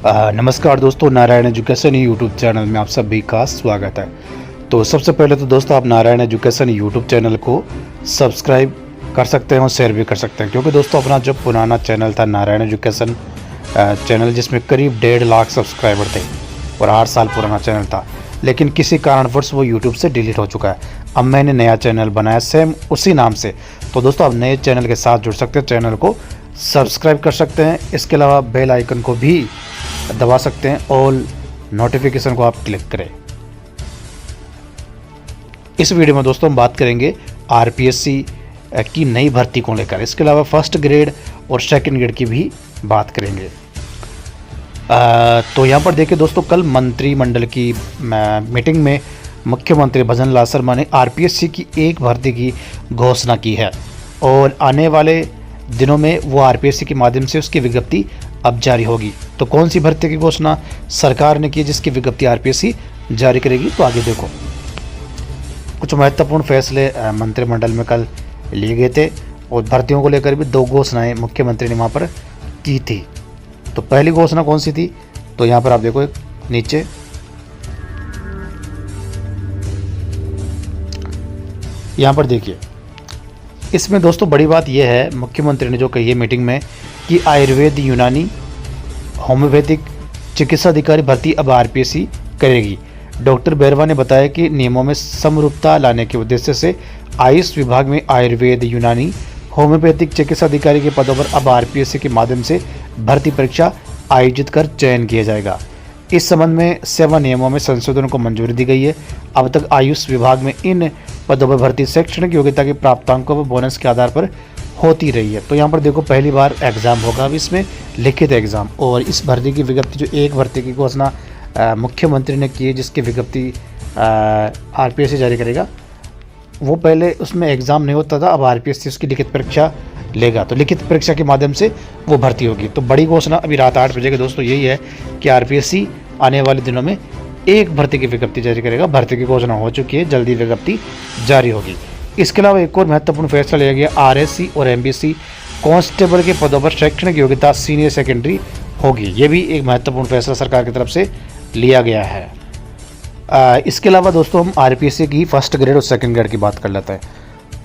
नमस्कार दोस्तों, Narayan education YouTube channel में आप सभी का स्वागत है। तो सबसे पहले तो दोस्तों आप नारायण एजुकेशन यूट्यूब चैनल को सब्सक्राइब कर सकते हैं और शेयर भी कर सकते हैं, क्योंकि दोस्तों अपना जो पुराना चैनल था नारायण एजुकेशन चैनल, जिसमें करीब 1.5 लाख सब्सक्राइबर थे और 8 साल पुराना चैनल था, लेकिन किसी कारणवश वो यूट्यूब से डिलीट हो चुका है। अब मैंने नया चैनल बनाया सेम उसी नाम से। तो दोस्तों आप नए चैनल के साथ जुड़ सकते हैं, चैनल को सब्सक्राइब कर सकते हैं। इसके अलावा बेल आइकन को भी दबा सकते हैं, ऑल नोटिफिकेशन को आप क्लिक करें। इस वीडियो में दोस्तों हम बात करेंगे आरपीएससी की नई भर्ती को लेकर। इसके अलावा फर्स्ट ग्रेड और सेकंड ग्रेड की भी बात करेंगे। तो यहाँ पर देखिए दोस्तों, कल मंत्रिमंडल की मीटिंग में मुख्यमंत्री भजन लाल शर्मा ने आरपीएससी की एक भर्ती की घोषणा की है और आने वाले दिनों में वो आरपीएससी के माध्यम से उसकी विज्ञप्ति अब जारी होगी। तो कौन सी भर्ती की घोषणा सरकार ने की जिसकी विज्ञप्ति आरपीएससी जारी करेगी, तो आगे देखो। कुछ महत्वपूर्ण फैसले मंत्रिमंडल में कल लिए गए थे और भर्तियों को लेकर भी 2 घोषणाएं मुख्यमंत्री ने वहाँ पर की थी। तो पहली घोषणा कौन सी थी, तो यहाँ पर आप देखो नीचे यहाँ पर देखिए। इसमें दोस्तों बड़ी बात यह है, मुख्यमंत्री ने जो कही है मीटिंग में कि आयुर्वेद, यूनानी, होम्योपैथिक चिकित्सा अधिकारी भर्ती अब आरपीएससी करेगी। डॉक्टर बैरवा ने बताया कि नियमों में समरूपता लाने के उद्देश्य से आयुष विभाग में आयुर्वेद, यूनानी, होम्योपैथिक चिकित्सा अधिकारी के पदों पर अब आरपीएससी के माध्यम से भर्ती परीक्षा आयोजित कर चयन किया जाएगा। इस संबंध में सेवा नियमों में संशोधन को मंजूरी दी गई है। अब तक आयुष विभाग में इन पदों पर भर्ती शैक्षणिक योग्यता के प्राप्तांकों व बोनस के आधार पर होती रही है। तो यहाँ पर देखो पहली बार एग्ज़ाम होगा, अब इसमें लिखित एग्ज़ाम। और इस भर्ती की विज्ञप्ति, जो एक भर्ती की घोषणा मुख्यमंत्री ने की है जिसकी विज्ञप्ति आरपीएससी जारी करेगा, वो पहले उसमें एग्ज़ाम नहीं होता था, अब आरपीएससी उसकी लिखित परीक्षा लेगा। तो लिखित परीक्षा के माध्यम से वो भर्ती होगी। तो बड़ी घोषणा अभी रात 8 बजे के दोस्तों यही है कि आरपीएससी आने वाले दिनों में एक भर्ती की विज्ञप्ति जारी करेगा। भर्ती की घोषणा हो चुकी है, जल्दी विज्ञप्ति जारी होगी। इसके अलावा एक और महत्वपूर्ण फैसला लिया गया, आरएससी और एमबीसी कांस्टेबल के पदों पर शैक्षणिक योग्यता सीनियर सेकेंडरी होगी। ये भी एक महत्वपूर्ण फैसला सरकार की तरफ से लिया गया है। इसके अलावा दोस्तों हम आरपीएससी की फर्स्ट ग्रेड और सेकंड ग्रेड की बात कर लेते हैं।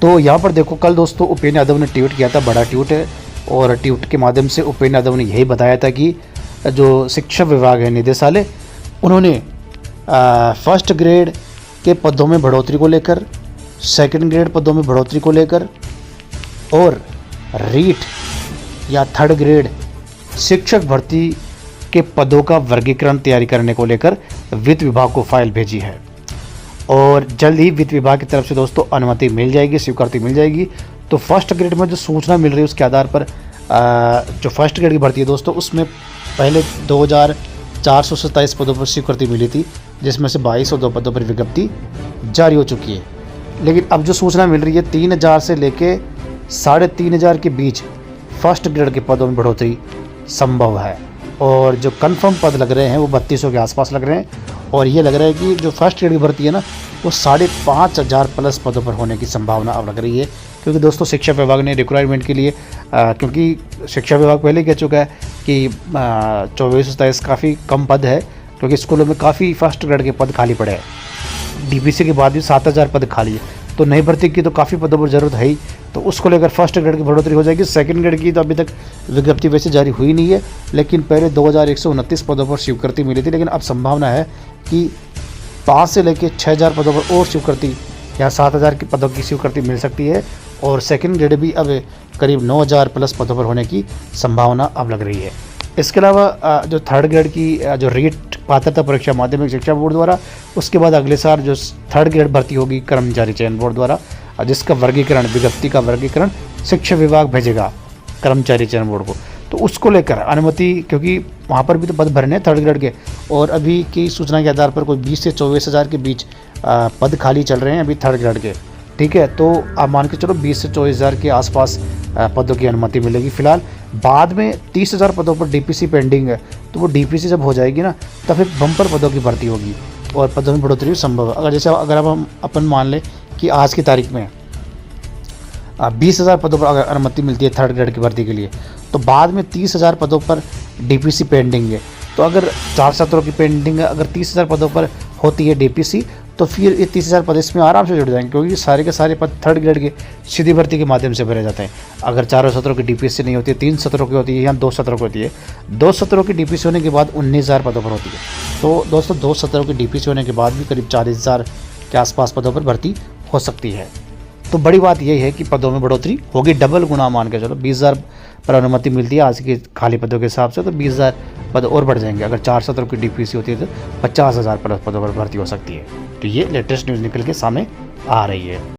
तो यहाँ पर देखो, कल दोस्तों उपेंद्र यादव ने ट्वीट किया था, बड़ा ट्वीट है, और ट्वीट के माध्यम से उपेंद्र यादव ने यही बताया था कि जो शिक्षा विभाग है, निदेशालय, उन्होंने फर्स्ट ग्रेड के पदों में बढ़ोतरी को लेकर, सेकंड ग्रेड पदों में बढ़ोतरी को लेकर और रीट या थर्ड ग्रेड शिक्षक भर्ती के पदों का वर्गीकरण तैयारी करने को लेकर वित्त विभाग को फाइल भेजी है और जल्द ही वित्त विभाग की तरफ से दोस्तों अनुमति मिल जाएगी, स्वीकृति मिल जाएगी। तो फर्स्ट ग्रेड में जो सूचना मिल रही है उसके आधार पर जो फर्स्ट ग्रेड की भर्ती है दोस्तों, उसमें पहले 2427 पदों पर स्वीकृति मिली थी, जिसमें से 2202 पदों पर विज्ञप्ति जारी हो चुकी है। लेकिन अब जो सूचना मिल रही है 3000 से लेके 3500 के बीच फर्स्ट ग्रेड के पदों में बढ़ोतरी संभव है और जो कंफर्म पद लग रहे हैं वो 3200 के आसपास लग रहे हैं। और ये लग रहा है कि जो फर्स्ट ग्रेड की भर्ती है ना, वो 5500 प्लस पदों पर होने की संभावना अब लग रही है, क्योंकि दोस्तों शिक्षा विभाग ने रिक्वायरमेंट के लिए क्योंकि शिक्षा विभाग पहले कह चुका है कि 2427 काफ़ी कम पद है, क्योंकि स्कूलों में काफ़ी फर्स्ट ग्रेड के पद खाली पड़े हैं। डीपीसी के बाद भी 7000 पद खाली है, तो नई भर्ती की तो काफ़ी पदों पर ज़रूरत है ही। तो उसको लेकर फर्स्ट ग्रेड की बढ़ोतरी हो जाएगी। सेकंड ग्रेड की तो अभी तक विज्ञप्ति वैसे जारी हुई नहीं है, लेकिन पहले 2129 पदों पर स्वीकृति मिली थी, लेकिन अब संभावना है कि 5 से लेकर 6000 पदों पर और स्वीकृति या 7000 के पदों की स्वीकृति मिल सकती है और सेकंड ग्रेड भी अब करीब 9000 प्लस पदों पर होने की संभावना अब लग रही है। इसके अलावा जो थर्ड ग्रेड की जो रीट पात्रता परीक्षा माध्यमिक शिक्षा बोर्ड द्वारा, उसके बाद अगले साल जो थर्ड ग्रेड भर्ती होगी कर्मचारी चयन बोर्ड द्वारा, जिसका वर्गीकरण, विज्ञप्ति का वर्गीकरण शिक्षा विभाग भेजेगा कर्मचारी चयन बोर्ड को। तो उसको लेकर अनुमति, क्योंकि वहाँ पर भी तो पद भरने हैं थर्ड ग्रेड के, और अभी की सूचना के आधार पर कोई 20 से 24,000 के बीच पद खाली चल रहे हैं अभी थर्ड ग्रेड के। ठीक है, तो आप मान के चलो 20 से 24,000 के आसपास पदों की अनुमति मिलेगी फिलहाल। बाद में 30,000 पदों पर डीपीसी पेंडिंग है, तो वो डीपीसी जब हो जाएगी ना, तब फिर बम्पर पदों की भर्ती होगी और पदों में बढ़ोतरी संभव है। अगर अब अपन मान लें कि आज की तारीख में 20,000 पदों पर अगर अनुमति मिलती है थर्ड ग्रेड की भर्ती के लिए, तो बाद में 30,000 पदों पर डीपीसी पेंडिंग है, तो अगर 4 सत्रों की पेंडिंग अगर 30,000 पदों पर होती है डीपीसी, तो फिर ये 30,000 पद इसमें आराम से जुड़ जाएंगे, क्योंकि सारे के सारे पद थर्ड ग्रेड के सीधी भर्ती के माध्यम से भरे जाते हैं। अगर 4 सत्रों की डीपीसी नहीं होती है, 3 सत्रों की होती है या 2 सत्रों की होती है, 2 सत्रों की डीपीसी होने के बाद 19,000 पदों पर होती है। तो दोस्तों 2 सत्रों की डीपीसी होने के बाद भी करीब 40,000 के आसपास पदों पर भर्ती हो सकती है। तो बड़ी बात यही है कि पदों में बढ़ोतरी होगी, डबल गुना मान के चलो। 20,000 पर अनुमति मिलती है आज के खाली पदों के हिसाब से, तो 20,000 पद और बढ़ जाएंगे। अगर 4 सत्रों की डीपीसी होती है तो 50,000 पदों पर भर्ती हो सकती है। तो ये लेटेस्ट न्यूज़ निकल के सामने आ रही है।